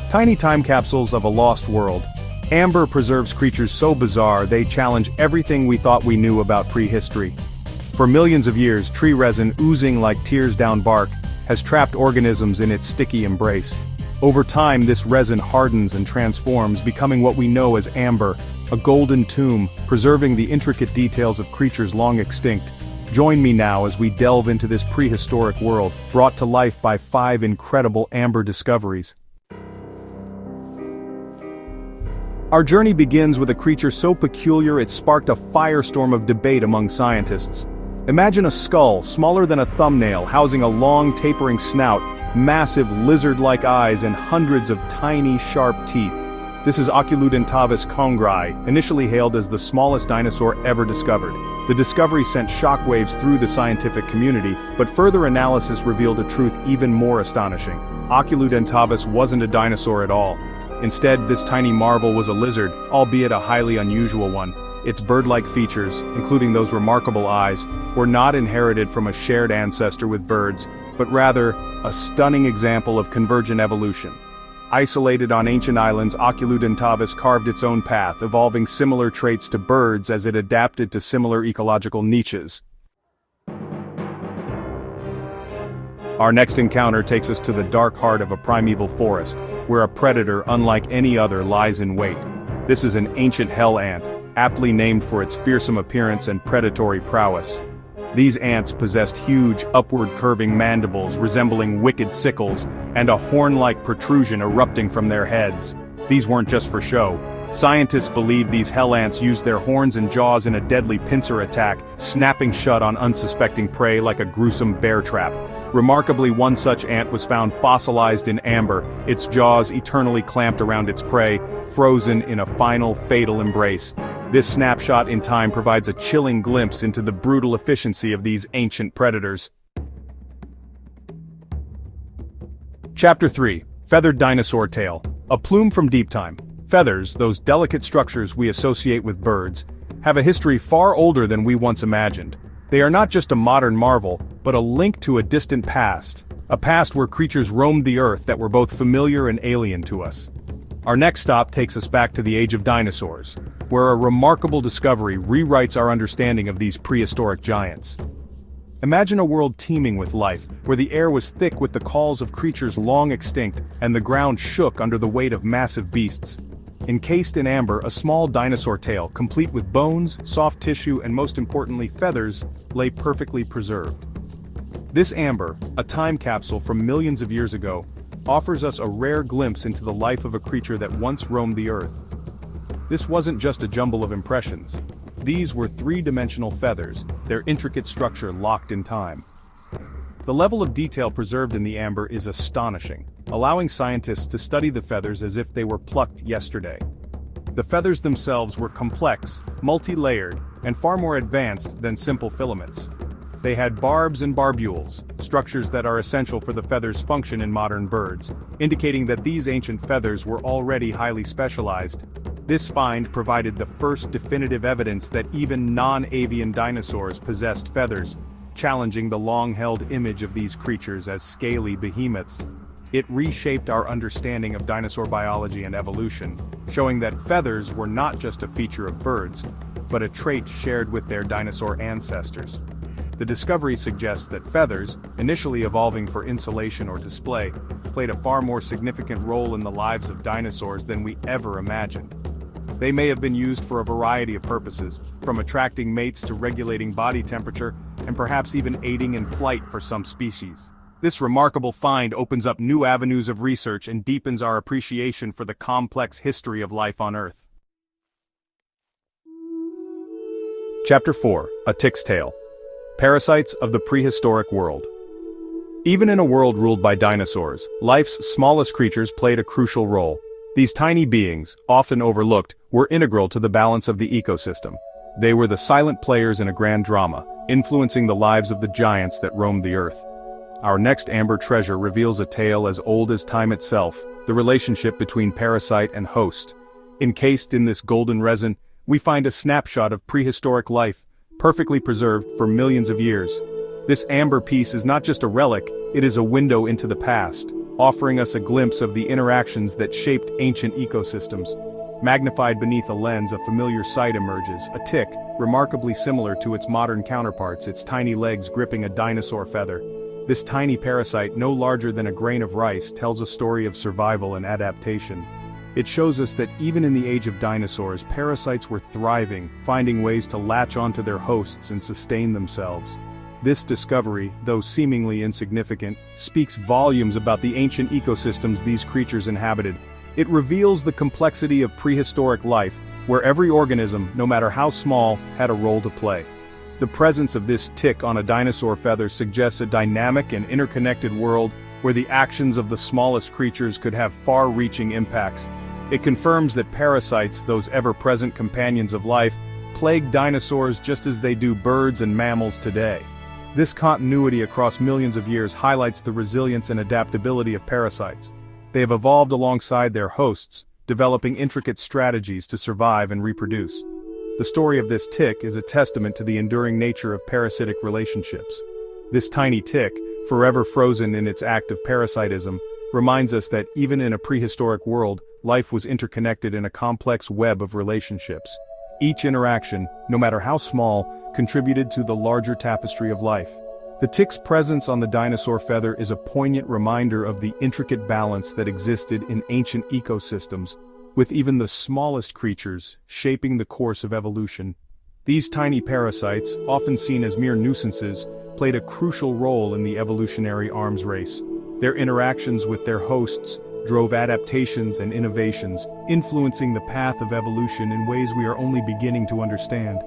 Tiny time capsules of a lost world. Amber preserves creatures so bizarre they challenge everything we thought we knew about prehistory. For millions of years, tree resin oozing like tears down bark has trapped organisms in its sticky embrace. Over time, this resin hardens and transforms, becoming what we know as amber, a golden tomb, preserving the intricate details of creatures long extinct. Join me now as we delve into this prehistoric world, brought to life by 5 incredible amber discoveries. Our journey begins with a creature so peculiar it sparked a firestorm of debate among scientists. Imagine a skull, smaller than a thumbnail, housing a long tapering snout, massive lizard-like eyes and hundreds of tiny, sharp teeth. This is Oculudentavis khaungraae, initially hailed as the smallest dinosaur ever discovered. The discovery sent shockwaves through the scientific community, but further analysis revealed a truth even more astonishing. Oculudentavis wasn't a dinosaur at all. Instead, this tiny marvel was a lizard, albeit a highly unusual one. Its bird-like features, including those remarkable eyes, were not inherited from a shared ancestor with birds, but rather, a stunning example of convergent evolution. Isolated on ancient islands, Oculudentavis carved its own path, evolving similar traits to birds as it adapted to similar ecological niches. Our next encounter takes us to the dark heart of a primeval forest, where a predator unlike any other lies in wait. This is an ancient hell ant, aptly named for its fearsome appearance and predatory prowess. These ants possessed huge, upward-curving mandibles resembling wicked sickles, and a horn-like protrusion erupting from their heads. These weren't just for show. Scientists believe these hell ants used their horns and jaws in a deadly pincer attack, snapping shut on unsuspecting prey like a gruesome bear trap. Remarkably, one such ant was found fossilized in amber, its jaws eternally clamped around its prey, frozen in a final, fatal embrace. This snapshot in time provides a chilling glimpse into the brutal efficiency of these ancient predators. Chapter 3. Feathered Dinosaur Tail. A plume from deep time. Feathers, those delicate structures we associate with birds, have a history far older than we once imagined. They are not just a modern marvel, but a link to a distant past. A past where creatures roamed the earth that were both familiar and alien to us. Our next stop takes us back to the age of dinosaurs, where a remarkable discovery rewrites our understanding of these prehistoric giants. Imagine a world teeming with life, where the air was thick with the calls of creatures long extinct, and the ground shook under the weight of massive beasts. Encased in amber, a small dinosaur tail, complete with bones, soft tissue, and most importantly feathers, lay perfectly preserved. This amber, a time capsule from millions of years ago, offers us a rare glimpse into the life of a creature that once roamed the earth. This wasn't just a jumble of impressions. These were 3-dimensional feathers, their intricate structure locked in time. The level of detail preserved in the amber is astonishing, allowing scientists to study the feathers as if they were plucked yesterday. The feathers themselves were complex, multi-layered, and far more advanced than simple filaments. They had barbs and barbules, structures that are essential for the feather's function in modern birds, indicating that these ancient feathers were already highly specialized. This find provided the first definitive evidence that even non-avian dinosaurs possessed feathers, challenging the long-held image of these creatures as scaly behemoths. It reshaped our understanding of dinosaur biology and evolution, showing that feathers were not just a feature of birds, but a trait shared with their dinosaur ancestors. The discovery suggests that feathers, initially evolving for insulation or display, played a far more significant role in the lives of dinosaurs than we ever imagined. They may have been used for a variety of purposes, from attracting mates to regulating body temperature, and perhaps even aiding in flight for some species. This remarkable find opens up new avenues of research and deepens our appreciation for the complex history of life on Earth. Chapter 4. A Tick's Tail. Parasites of the Prehistoric World. Even in a world ruled by dinosaurs, life's smallest creatures played a crucial role. These tiny beings, often overlooked, were integral to the balance of the ecosystem. They were the silent players in a grand drama, influencing the lives of the giants that roamed the earth. Our next amber treasure reveals a tale as old as time itself, the relationship between parasite and host. Encased in this golden resin, we find a snapshot of prehistoric life, perfectly preserved for millions of years. This amber piece is not just a relic, it is a window into the past, offering us a glimpse of the interactions that shaped ancient ecosystems. Magnified beneath a lens, a familiar sight emerges, a tick, remarkably similar to its modern counterparts, its tiny legs gripping a dinosaur feather. This tiny parasite, no larger than a grain of rice, tells a story of survival and adaptation. It shows us that even in the age of dinosaurs, parasites were thriving, finding ways to latch onto their hosts and sustain themselves. This discovery, though seemingly insignificant, speaks volumes about the ancient ecosystems these creatures inhabited. It reveals the complexity of prehistoric life, where every organism, no matter how small, had a role to play. The presence of this tick on a dinosaur feather suggests a dynamic and interconnected world where the actions of the smallest creatures could have far-reaching impacts. It confirms that parasites, those ever-present companions of life, plague dinosaurs just as they do birds and mammals today. This continuity across millions of years highlights the resilience and adaptability of parasites. They have evolved alongside their hosts, developing intricate strategies to survive and reproduce. The story of this tick is a testament to the enduring nature of parasitic relationships. This tiny tick, forever frozen in its act of parasitism, reminds us that even in a prehistoric world, life was interconnected in a complex web of relationships. Each interaction, no matter how small, contributed to the larger tapestry of life. The tick's presence on the dinosaur feather is a poignant reminder of the intricate balance that existed in ancient ecosystems, with even the smallest creatures shaping the course of evolution. These tiny parasites, often seen as mere nuisances, played a crucial role in the evolutionary arms race. Their interactions with their hosts drove adaptations and innovations, influencing the path of evolution in ways we are only beginning to understand.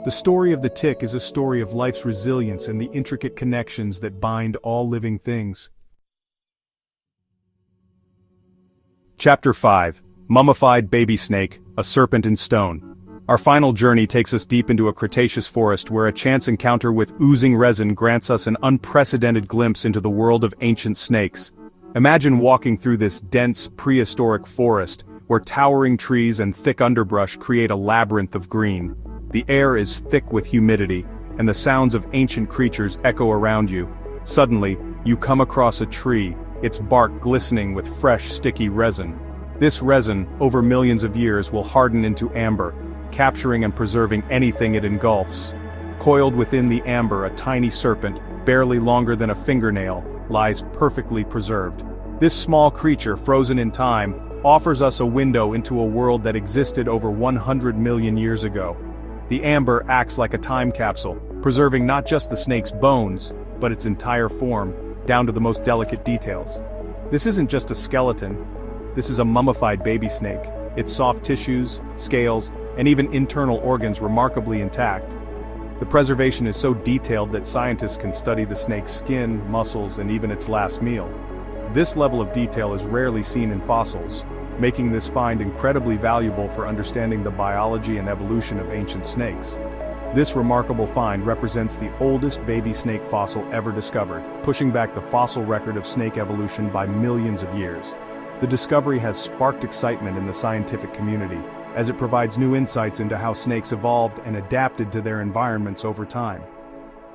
The story of the tick is a story of life's resilience and the intricate connections that bind all living things. Chapter 5. Mummified Baby Snake, a Serpent in Stone. Our final journey takes us deep into a Cretaceous forest where a chance encounter with oozing resin grants us an unprecedented glimpse into the world of ancient snakes. Imagine walking through this dense, prehistoric forest, where towering trees and thick underbrush create a labyrinth of green. The air is thick with humidity, and the sounds of ancient creatures echo around you. Suddenly, you come across a tree, its bark glistening with fresh, sticky resin. This resin, over millions of years, will harden into amber, capturing and preserving anything it engulfs. Coiled within the amber, a tiny serpent, barely longer than a fingernail, lies perfectly preserved. This small creature, frozen in time, offers us a window into a world that existed over 100 million years ago. The amber acts like a time capsule, preserving not just the snake's bones, but its entire form, down to the most delicate details. This isn't just a skeleton. This is a mummified baby snake, its soft tissues, scales, and even internal organs remarkably intact. The preservation is so detailed that scientists can study the snake's skin, muscles, and even its last meal. This level of detail is rarely seen in fossils, making this find incredibly valuable for understanding the biology and evolution of ancient snakes. This remarkable find represents the oldest baby snake fossil ever discovered, pushing back the fossil record of snake evolution by millions of years. The discovery has sparked excitement in the scientific community, as it provides new insights into how snakes evolved and adapted to their environments over time.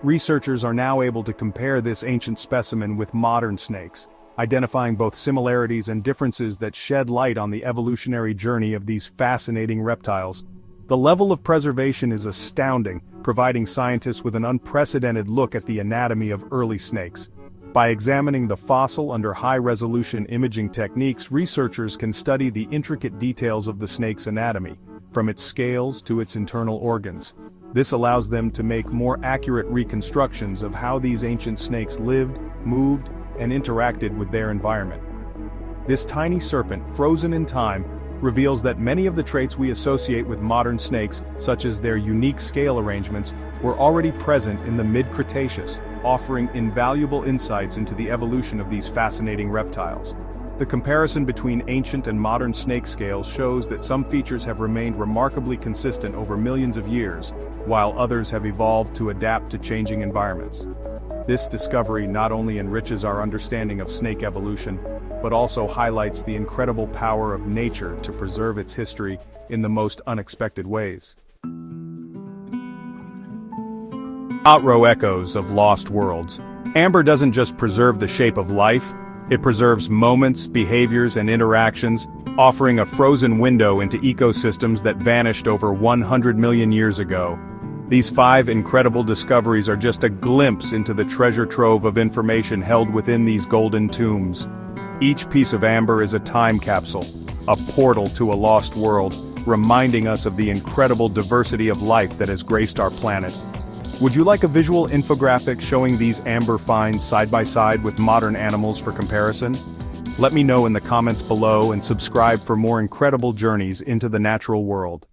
Researchers are now able to compare this ancient specimen with modern snakes, identifying both similarities and differences that shed light on the evolutionary journey of these fascinating reptiles. The level of preservation is astounding, providing scientists with an unprecedented look at the anatomy of early snakes. By examining the fossil under high-resolution imaging techniques, researchers can study the intricate details of the snake's anatomy, from its scales to its internal organs. This allows them to make more accurate reconstructions of how these ancient snakes lived, moved, and interacted with their environment. This tiny serpent, frozen in time, reveals that many of the traits we associate with modern snakes, such as their unique scale arrangements, were already present in the mid-Cretaceous, offering invaluable insights into the evolution of these fascinating reptiles. The comparison between ancient and modern snake scales shows that some features have remained remarkably consistent over millions of years, while others have evolved to adapt to changing environments. This discovery not only enriches our understanding of snake evolution, but also highlights the incredible power of nature to preserve its history in the most unexpected ways. Outrow echoes of lost worlds. Amber doesn't just preserve the shape of life, It preserves moments, behaviors, and interactions, offering a frozen window into ecosystems that vanished over 100 million years ago. These 5 incredible discoveries are just a glimpse into the treasure trove of information held within these golden tombs. Each piece of amber is a time capsule, a portal to a lost world, reminding us of the incredible diversity of life that has graced our planet. Would you like a visual infographic showing these amber finds side by side with modern animals for comparison? Let me know in the comments below and subscribe for more incredible journeys into the natural world.